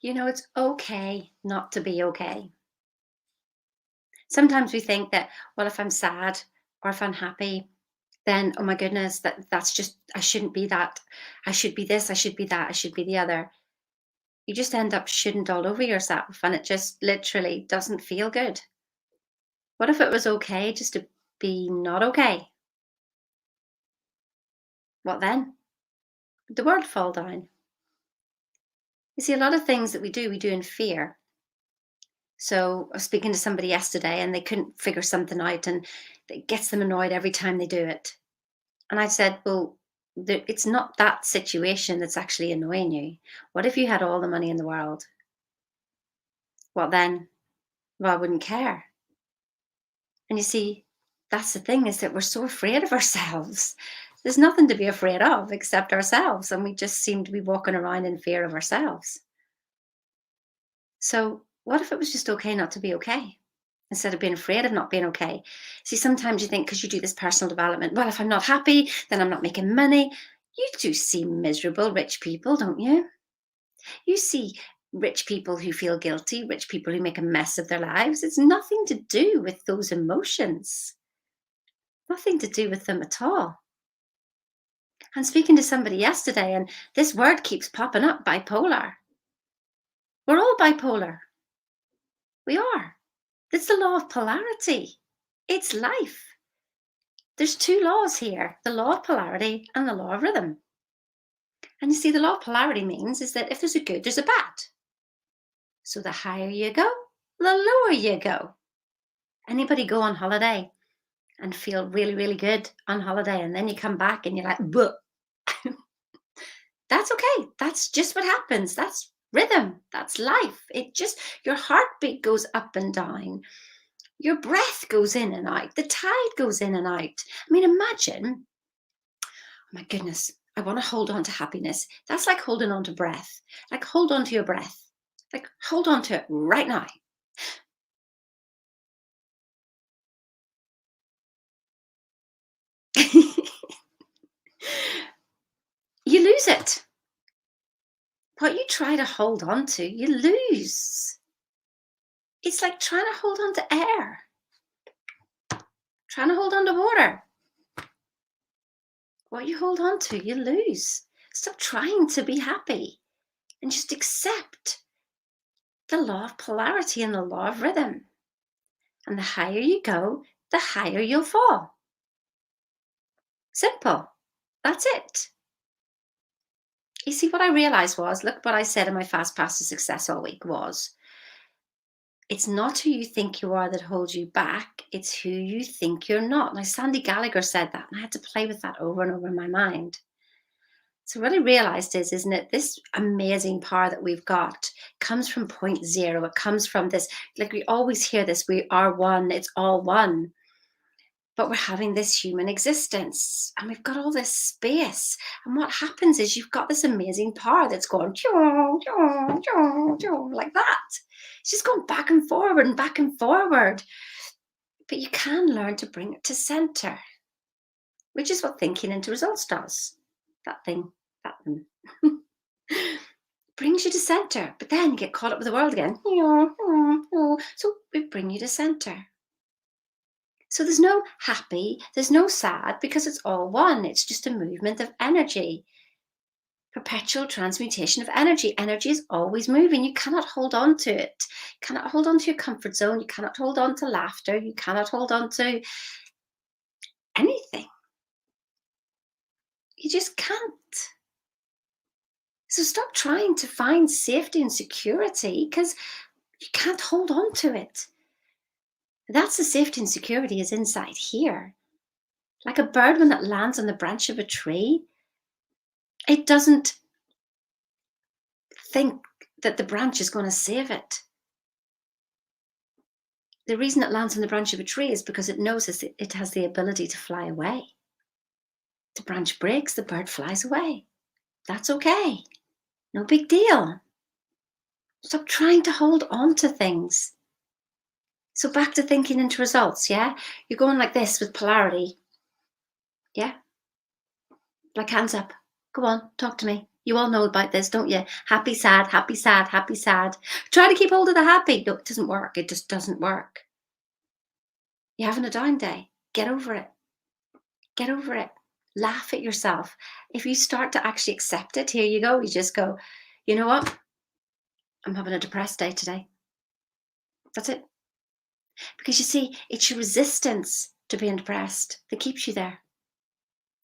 It's okay not to be okay. Sometimes we think that, well, if I'm sad or if I'm happy, then, oh my goodness, that's just, I shouldn't be that. I should be this, I should be that, I should be the other. You just end up shouldn't all over yourself and it just literally doesn't feel good. What if it was okay just to be not okay? What then? Would the world fall down? You see, a lot of things that we do in fear. So I was speaking to somebody yesterday and they couldn't figure something out and it gets them annoyed every time they do it. And I said, well, it's not that situation that's actually annoying you. What if you had all the money in the world? Well, then, well, I wouldn't care. And you see, that's the thing is that we're so afraid of ourselves. There's nothing to be afraid of except ourselves. And we just seem to be walking around in fear of ourselves. So, what if it was just okay not to be okay? Instead of being afraid of not being okay. See, sometimes you think because you do this personal development, well, if I'm not happy, then I'm not making money. You do see miserable rich people, don't you? You see rich people who feel guilty, rich people who make a mess of their lives. It's nothing to do with those emotions, nothing to do with them at all. I'm speaking to somebody yesterday, and this word keeps popping up, bipolar. We're all bipolar. We are. It's the law of polarity. It's life. There's two laws here, the law of polarity and the law of rhythm. And you see, the law of polarity means is that if there's a good, there's a bad. So the higher you go, the lower you go. Anybody go on holiday and feel really, really good on holiday, and then you come back and you're like, but that's okay. That's just what happens. That's rhythm. That's life. It just, your heartbeat goes up and down. Your breath goes in and out. The tide goes in and out. I mean, imagine, oh my goodness, I want to hold on to happiness. That's like holding on to breath. Like hold on to your breath. Like hold on to it right now. You lose it. What you try to hold on to, you lose. It's like trying to hold on to air, trying to hold on to water. What you hold on to, you lose. Stop trying to be happy and just accept the law of polarity and the law of rhythm. And the higher you go, the higher you'll fall. Simple. That's it. You see, what I realized was, look what I said in my Fast Path to Success all week was, it's not who you think you are that holds you back, it's who you think you're not. Now, Sandy Gallagher said that, and I had to play with that over and over in my mind. So what I realized is, isn't it, this amazing power that we've got comes from point zero. It comes from this, like we always hear this, we are one, it's all one. But we're having this human existence and we've got all this space. And what happens is you've got this amazing power that's going choo, choo, choo, choo, like that. It's just going back and forward and back and forward. But you can learn to bring it to center, which is what thinking into results does. That thing, that thing. Brings you to center, but then you get caught up with the world again. So we bring you to center. So there's no happy, there's no sad, because it's all one. It's just a movement of energy. Perpetual transmutation of energy. Energy is always moving. You cannot hold on to it. You cannot hold on to your comfort zone. You cannot hold on to laughter. You cannot hold on to anything. You just can't. So stop trying to find safety and security because you can't hold on to it. That's the safety and security is inside here. Like a bird when it lands on the branch of a tree, it doesn't think that the branch is going to save it. The reason it lands on the branch of a tree is because it knows it has the ability to fly away. The branch breaks, the bird flies away. That's okay. No big deal. Stop trying to hold on to things. So back to thinking into results, yeah? You're going like this with polarity. Yeah? Like hands up. Go on, talk to me. You all know about this, don't you? Happy, sad, happy, sad, happy, sad. Try to keep hold of the happy. No, it doesn't work. It just doesn't work. You're having a down day. Get over it. Get over it. Laugh at yourself. If you start to actually accept it, here you go. You just go, you know what? I'm having a depressed day today. That's it. Because you see, it's your resistance to being depressed that keeps you there.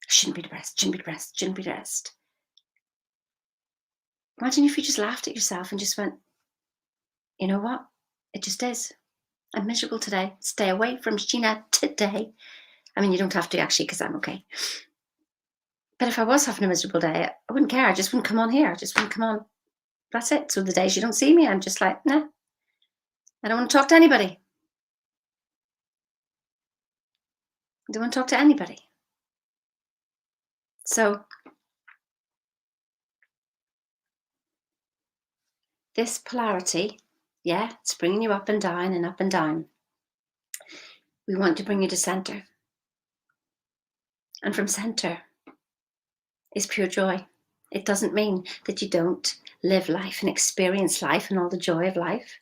Shouldn't be depressed, shouldn't be depressed, shouldn't be depressed. Imagine if you just laughed at yourself and just went, you know what? It just is. I'm miserable today. Stay away from Sheena today. I mean, you don't have to actually, because I'm okay. But if I was having a miserable day, I wouldn't care. I just wouldn't come on here. I just wouldn't come on. That's it. So the days you don't see me, I'm just like, nah, I don't want to talk to anybody. I don't want to talk to anybody. So this polarity, yeah, it's bringing you up and down and up and down. We want to bring you to center. And from center is pure joy. It doesn't mean that you don't live life and experience life and all the joy of life.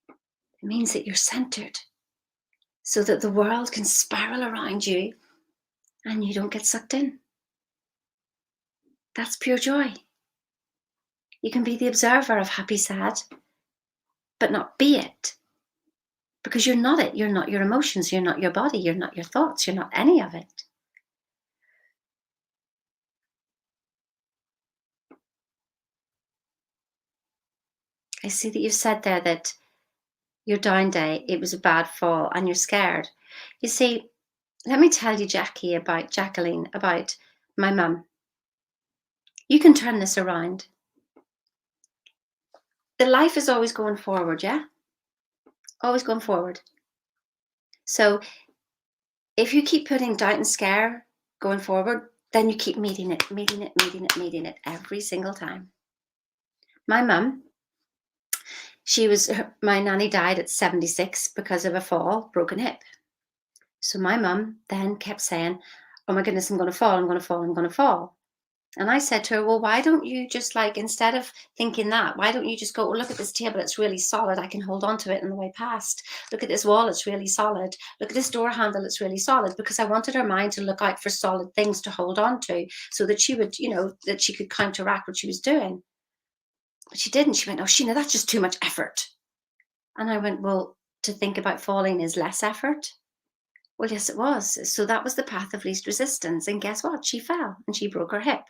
It means that you're centered so that the world can spiral around you and you don't get sucked in. That's pure joy. You can be the observer of happy, sad, but not be it. Because you're not it. You're not your emotions. You're not your body. You're not your thoughts. You're not any of it. I see that you've said there that your down day, it was a bad fall and you're scared. You see, let me tell you, Jacqueline, about my mum. You can turn this around. The life is always going forward, yeah? Always going forward. So if you keep putting doubt and scare going forward, then you keep meeting it every single time. My mum, my nanny died at 76 because of a fall, broken hip. So my mum then kept saying, oh my goodness, I'm going to fall, I'm going to fall, I'm going to fall. And I said to her, well, why don't you just instead of thinking that, why don't you just go, oh, look at this table, it's really solid. I can hold on to it on the way past. Look at this wall, it's really solid. Look at this door handle, it's really solid. Because I wanted her mind to look out for solid things to hold on to so that she would, that she could counteract what she was doing. But she didn't. She went, oh, Sheena, that's just too much effort. And I went, well, to think about falling is less effort. Well, yes, it was. So that was the path of least resistance. And guess what? She fell and she broke her hip.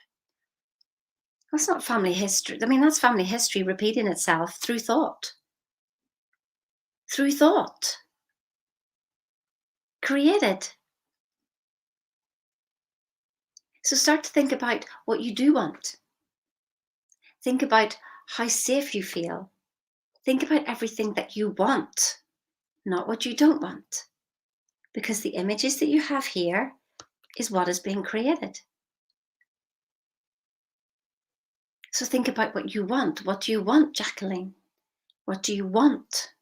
That's not family history. I mean, that's family history repeating itself through thought. Through thought. Created. So start to think about what you do want. Think about how safe you feel. Think about everything that you want, not what you don't want. Because the images that you have here is what is being created. So think about what you want. What do you want, Jacqueline? What do you want?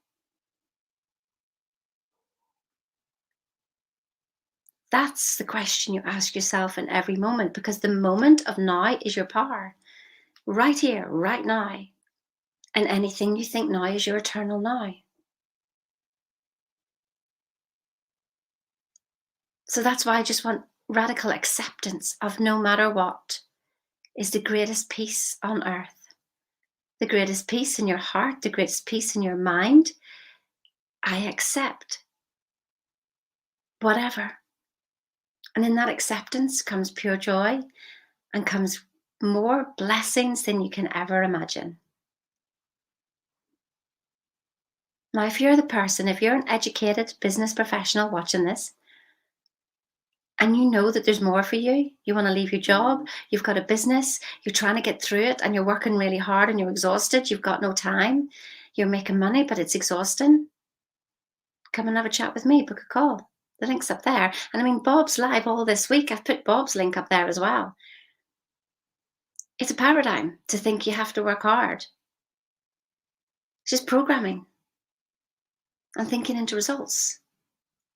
That's the question you ask yourself in every moment, because the moment of now is your power. Right here, right now. And anything you think now is your eternal now. So that's why I just want radical acceptance of no matter what is the greatest peace on earth. The greatest peace in your heart, the greatest peace in your mind. I accept whatever. And in that acceptance comes pure joy and comes more blessings than you can ever imagine. Now, if you're an educated business professional watching this, and you know that there's more for you, you want to leave your job, you've got a business, you're trying to get through it and you're working really hard and you're exhausted, you've got no time, you're making money, but it's exhausting, come and have a chat with me, book a call. The link's up there. And I mean, Bob's live all this week. I've put Bob's link up there as well. It's a paradigm to think you have to work hard. It's just programming and thinking into results.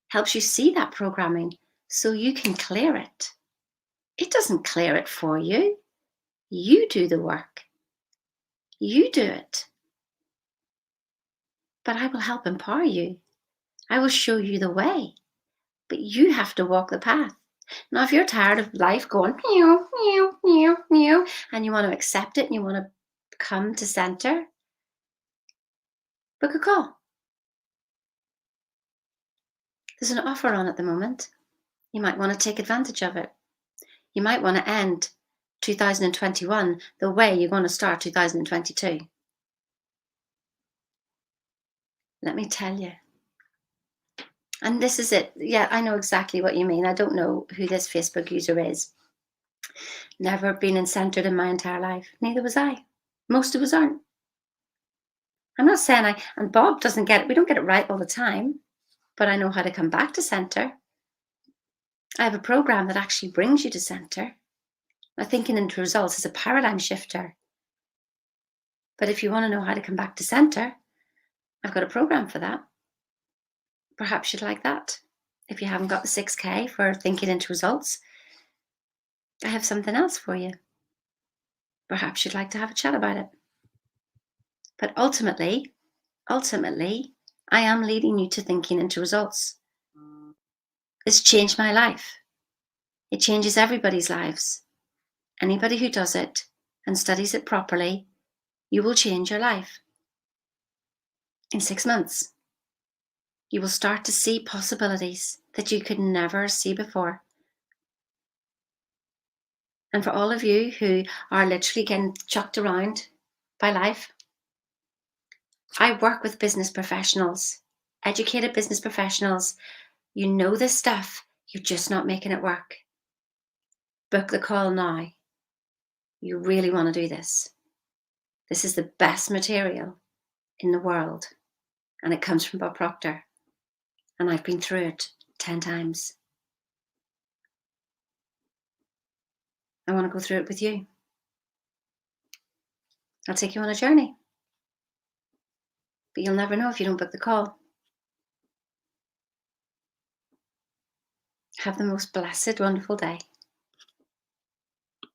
Helps you see that programming so you can clear it. It doesn't clear it for you. You do the work. You do it. But I will help empower you. I will show you the way. But you have to walk the path. Now, if you're tired of life going meow, meow, meow, meow, and you want to accept it and you want to come to center, book a call. There's an offer on at the moment. You might want to take advantage of it. You might want to end 2021 the way you're going to start 2022. Let me tell you. And this is it. Yeah, I know exactly what you mean. I don't know who this Facebook user is. Never been centered in my entire life. Neither was I. Most of us aren't. I'm not saying and Bob doesn't get it. We don't get it right all the time, but I know how to come back to center. I have a program that actually brings you to center. Now, thinking into results is a paradigm shifter. But if you want to know how to come back to center, I've got a program for that. Perhaps you'd like that. If you haven't got the 6K for thinking into results, I have something else for you. Perhaps you'd like to have a chat about it. But ultimately, I am leading you to thinking into results. It's changed my life. It changes everybody's lives. Anybody who does it and studies it properly, you will change your life. In 6 months, you will start to see possibilities that you could never see before. And for all of you who are literally getting chucked around by life, I work with business professionals, educated business professionals. You know this stuff, you're just not making it work. Book the call now. You really want to do this. This is the best material in the world, and it comes from Bob Proctor, and I've been through it 10 times. I want to go through it with you. I'll take you on a journey, but you'll never know if you don't book the call. Have the most blessed, wonderful day.